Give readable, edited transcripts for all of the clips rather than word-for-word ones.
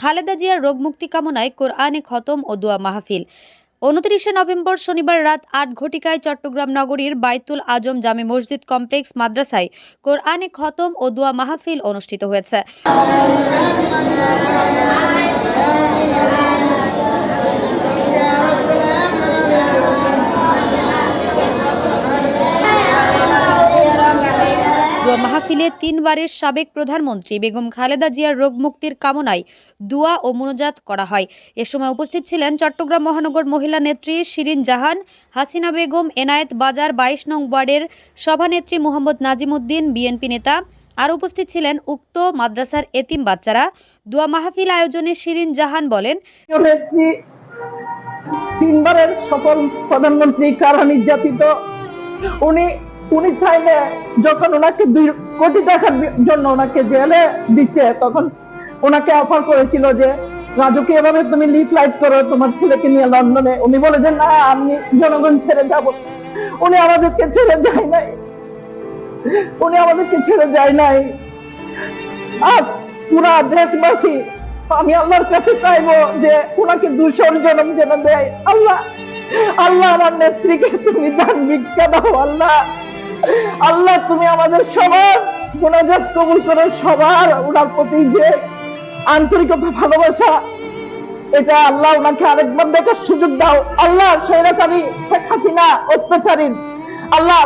খালেদা জিয়ার রোগ মুক্তি কামনায় কোরআনে খতম ও দোয়া মাহফিল। 29 নভেম্বর শনিবার রাত 8 ঘটিকায় চট্টগ্রাম নগরীর বাইতুল আজম জামে মসজিদ কমপ্লেক্স মাদ্রাসায় কোরআনে খতম ও দোয়া মাহফিল অনুষ্ঠিত হয়েছে। দোয়া মাহফিলে 3 বারের সাবেক প্রধানমন্ত্রী বেগম খালেদা জিয়ার রোগ মুক্তির কামনায় দোয়া ও মুনাজাত করা হয়। এ সময় উপস্থিত ছিলেন চট্টগ্রাম মহানগর মহিলা নেত্রী শিরিন জাহান, হাসিনা বেগম, এনায়েত বাজার 22 নং ওয়ার্ডের সভানেত্রী মোহাম্মদ নাজিমুদ্দিন, বিএনপি নেতা। আর উপস্থিত ছিলেন উক্ত মাদ্রাসার এতিম বাচ্চারা। দোয়া মাহফিল আয়োজনে শিরিন জাহান বলেন, 3 বারের সফল প্রধানমন্ত্রী কারা নির্যাতিত, উনি চাইলে যখন ওনাকে 2 কোটি টাকার জন্য ওনাকে জেলে দিচ্ছে, তখন ওনাকে অফার করেছিল যে রাজুকে এভাবে তুমি লিফলাইট করো তোমার ছেলেকে নিয়ে লন্ডনে। উনি বলে যে না, আমি জনগণ ছেড়ে যাব। উনি আমাদেরকে ছেড়ে যায় নাই। আজ পুরা দেশবাসী, আমি আল্লাহর কাছে চাইবো যে ওনাকে 200 জনম যেন দেয়। আল্লাহ আমার নেত্রীকে তুমি জান ভিক্ষা দাও। আল্লাহ তুমি আমাদের সবার মুনাজাত কবুল করো। সবার ওনার প্রতি যে আন্তরিকতা, ভালোবাসা, এটা আল্লাহ ওনাকে আরেকবার দেখার সুযোগ দাও। আল্লাহ স্বৈরাচারী শেখ হাসিনা অত্যাচারী, আল্লাহ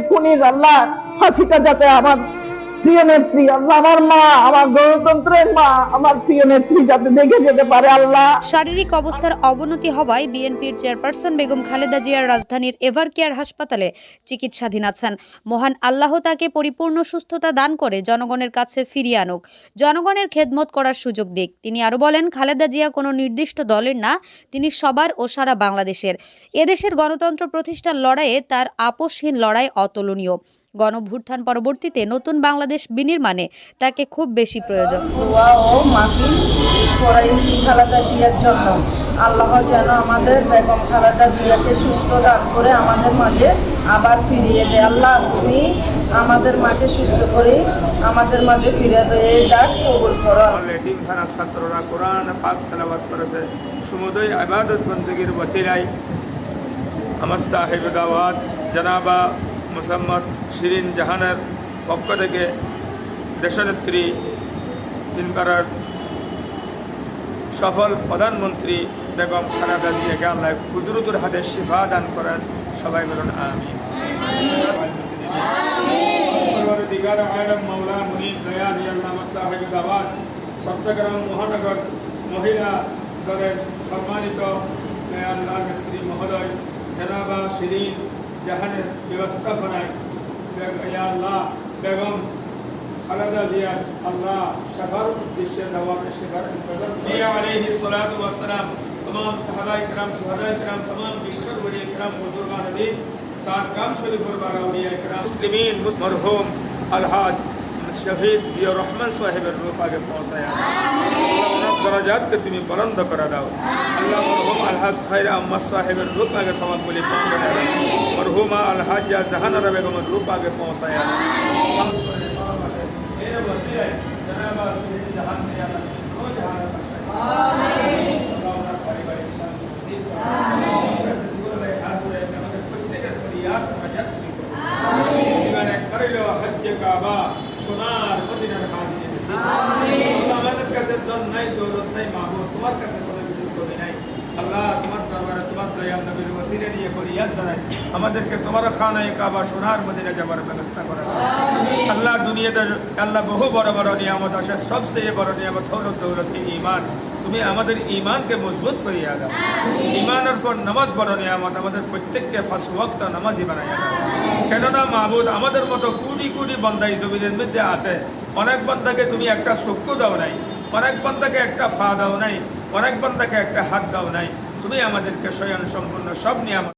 খুনির আল্লাহ ফাঁসিটা যাতে আমার প্রিয় নেত্রী, আল্লাহ আমার মা, আমার গণতন্ত্রের মা, আমার প্রিয় নেত্রী যাতে দেখে যেতে পারে। আল্লাহ শারীরিক অবস্থার অবনতি হওয়ায় বিএনপির চেয়ারপারসন বেগম খালেদা জিয়ার রাজধানীর এভার কেয়ার হাসপাতালে চিকিৎসাধীন আছেন। মহান আল্লাহ তাকে পরিপূর্ণ সুস্থতা দান করে জনগণের কাছে ফিরিয়ে আনুক, জনগণের খেদমত করার সুযোগ দিক। তিনি আরো বলেন, খালেদা জিয়া কোনো নির্দিষ্ট দলের না, তিনি সবার ও সারা বাংলাদেশের। এদেশের গণতন্ত্র প্রতিষ্ঠার লড়াইয়ে তার আপোষহীন লড়াই অতুলনীয়। গণঅভ্যুত্থান পরবর্তীতে নতুন বাংলাদেশ বিনির্মাণে তাকে খুব বেশি প্রয়োজন। দোয়া ও মাহফিল করাইছি খালেদা জিয়ার জন্য। আল্লাহ যেন আমাদের বেগম খালেদা জিয়াকে সুস্থ দান করে আমাদের মাঝে আবার ফিরিয়ে দেয়। আল্লাহ তুমি আমাদের মাঝে সুস্থ করে আমাদের মাঝে ফিরে দেয়, এই ডাক কবুল করো। এতিমখানার ছাত্ররা কোরআন পাক তেলাওয়াত করেছে। সমুদয় ইবাদত বন্দেগীর ওসিলায় আমার সাহেব দাওয়াত জনাবা মোসাম্মদ শিরিন জাহানের পক্ষ থেকে দেশনেত্রী 3 বারের সফল প্রধানমন্ত্রী বেগম খালেদা জিয়াকে আল্লাহ কুদরতের হাতে শিফা দান করেন। সবাই বলুন আমিন। চট্টগ্রাম মহানগর মহিলা দলের সম্মানিত নেত্রী মহোদয় জনাবা শিরিন জাহানের ব্যবস্থাপনায় বেগম খালেদা জিয়ার আল্লাহ শাফার উদ্দেশ্যে দাওয়াতে শিফার ইন্তজাম আলাইহিস সালাতু ওয়াস সালাম तमाम সাহাবায়ে کرام শুহাদায়ে کرام तमाम বিশ্বর ওলি کرام বুজুর্গান দিন সারকাম শরীফের বারাউলিয়া کرام মুসলিমিন মরহুম আলহাজ শহীদ জিয়াউর রহমান সাহেবের রূহ আগে পৌঁছায়া আল্লাহ দরাজাতকে তুমি বুলন্দ করে দাও। আল্লাহ মরহুম আলহাজ খায়রা আম্মা সাহেবের রূহ আগে সওয়াব বলি পৌঁছায়া দাও। মরহুমা আলহাজা জাহানারা বেগমের রূহ আগে পৌঁছায়া দাও। এর ওসিলায় জনাব শিরিন জাহান কে আল্লাহ রোজ জাহান আমিন। আল্লাহ পারিবারিক শান্তি নসিব করুন। আমিন। জীবনে হাত ধরে আমাদের প্রত্যেকের ফরিয়াদ মুনাজাত করুন। আমিন। জীবনে করিল হজ্জ কাবা সোনার মদিনার হাজির নসিব। আমিন। আল্লাহ আমাদের কাছে ধন নাই, দৌলত নাই, মাহবুব তোমার কাছে কোনো কিছু করি নাই। আল্লাহ তোমার দরবারে তোমার দয়াল নবীর ওসিলা নিয়ে ফরিয়াদ জানাই, আমাদেরকে তোমার খানায়ে কাবা সোনার মদিনা যাবার ব্যবস্থা করে দাও। আল্লাহ দুনিয়াতে আল্লাহ বহু বড় বড় নিয়ামত আছে, সবচেয়ে বড় নিয়ামত হলো দৌলত ঈমান। তুমি আমাদের ঈমানকে মজবুত করিয়া দাও। ঈমানের পর নামাজ বড় নিয়ামত, আমাদের প্রত্যেককে 5 ওয়াক্ত নামাজি বানাইয়া দাও। কেননা মাহবুদ আমাদের মতো কোটি কোটি বান্দা এই জমিনের মধ্যে আছে। অনেক বান্দাকে তুমি একটা চক্ষু দাও নাই, অনেক বান্দাকে একটা পা দাও নাই, অনেক বান্দাকে একটা হাত দাও নাই। তুমি আমাদেরকে স্বয়ং সম্পূর্ণ সব নিয়ামত